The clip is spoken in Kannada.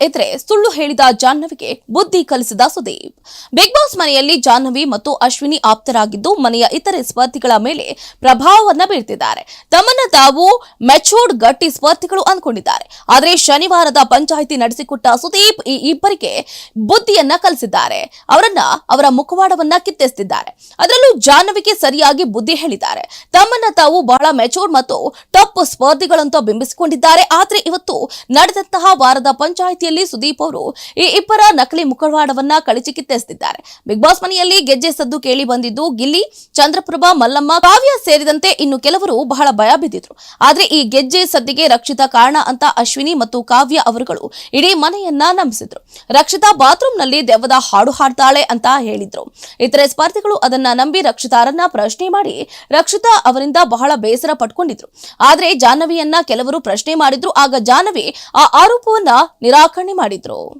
ಎದುರೇ ಸುಳ್ಳು ಹೇಳಿದ ಜಾಹ್ನವಿಗೆ ಬುದ್ಧಿ ಕಲಿಸಿದ ಸುದೀಪ್. ಬಿಗ್ ಬಾಸ್ ಮನೆಯಲ್ಲಿ ಜಾಹ್ನವಿ ಮತ್ತು ಅಶ್ವಿನಿ ಆಪ್ತರಾಗಿದ್ದು ಮನೆಯ ಇತರೆ ಸ್ಪರ್ಧಿಗಳ ಮೇಲೆ ಪ್ರಭಾವವನ್ನ ಬೀರ್ತಿದ್ದಾರೆ. ತಮ್ಮನ್ನ ತಾವು ಮೆಚೂರ್ಡ್ ಗಟ್ಟಿ ಸ್ಪರ್ಧಿಗಳು ಅಂದ್ಕೊಂಡಿದ್ದಾರೆ. ಆದರೆ ಶನಿವಾರದ ಪಂಚಾಯಿತಿ ನಡೆಸಿಕೊಟ್ಟ ಸುದೀಪ್ ಈ ಇಬ್ಬರಿಗೆ ಬುದ್ಧಿಯನ್ನ ಕಲಿಸಿದ್ದಾರೆ. ಅವರ ಮುಖವಾಡವನ್ನ ಕಿತ್ತೆಸ್ತಿದ್ದಾರೆ. ಅದರಲ್ಲೂ ಜಾಹ್ನವಿಗೆ ಸರಿಯಾಗಿ ಬುದ್ಧಿ ಹೇಳಿದ್ದಾರೆ. ತಮ್ಮನ್ನ ತಾವು ಬಹಳ ಮೆಚೂರ್ಡ್ ಮತ್ತು ಟಾಪ್ ಸ್ಪರ್ಧಿಗಳಂತ ಬಿಂಬಿಸಿಕೊಂಡಿದ್ದಾರೆ. ಆದ್ರೆ ಇವತ್ತು ನಡೆದಂತಹ ವಾರದ ಪಂಚಾಯಿತಿಯಲ್ಲಿ ಸುದೀಪ್ ಅವರು ಈ ಇಬ್ಬರ ನಕಲಿ ಮುಖವಾಡವನ್ನ ಕಳಚಿ ಕಿತ್ತೆಸೆದಿದ್ದಾರೆ. ಬಿಗ್ ಬಾಸ್ ಮನೆಯಲ್ಲಿ ಗೆಜ್ಜೆ ಸದ್ದು ಕೇಳಿ ಬಂದಿದ್ದು ಗಿಲ್ಲಿ, ಚಂದ್ರಪ್ರಭಾ, ಮಲ್ಲಮ್ಮ, ಕಾವ್ಯ ಸೇರಿದಂತೆ ಇನ್ನು ಕೆಲವರು ಬಹಳ ಭಯ ಬಿದ್ದಿದ್ರು. ಆದ್ರೆ ಈ ಗೆಜ್ಜೆ ಸದ್ದಿಗೆ ರಕ್ಷಿತಾ ಕಾರಣ ಅಂತ ಅಶ್ವಿನಿ ಮತ್ತು ಕಾವ್ಯ ಅವರುಗಳು ಇಡೀ ಮನೆಯನ್ನ ನಂಬಿಸಿದ್ರು. ರಕ್ಷಿತಾ ಬಾತ್ರೂಮ್ನಲ್ಲಿ ದೆವ್ವದ ಹಾಡು ಹಾಡ್ತಾಳೆ ಅಂತ ಹೇಳಿದ್ರು. ಇತರೆ ಸ್ಪರ್ಧಿಗಳು ಅದನ್ನ ನಂಬಿ ರಕ್ಷಿತಾರನ್ನ ಪ್ರಶ್ನೆ ಮಾಡಿ ರಕ್ಷಿತಾ ಅವರಿಂದ ಬಹಳ ಬೇಸರ ಪಟ್ಕೊಂಡಿದ್ರು. ಆದ್ರೆ ಜಾಹ್ನವಿಯನ್ನ ಕೆಲವರು ಪ್ರಶ್ನೆ ಮಾಡಿದ್ರು. ಆಗ ಜಾಹ್ನವಿ ಆ ಆರೋಪವನ್ನ ನಿರಾಕರಣೆ ಮಾಡಿದ್ರು.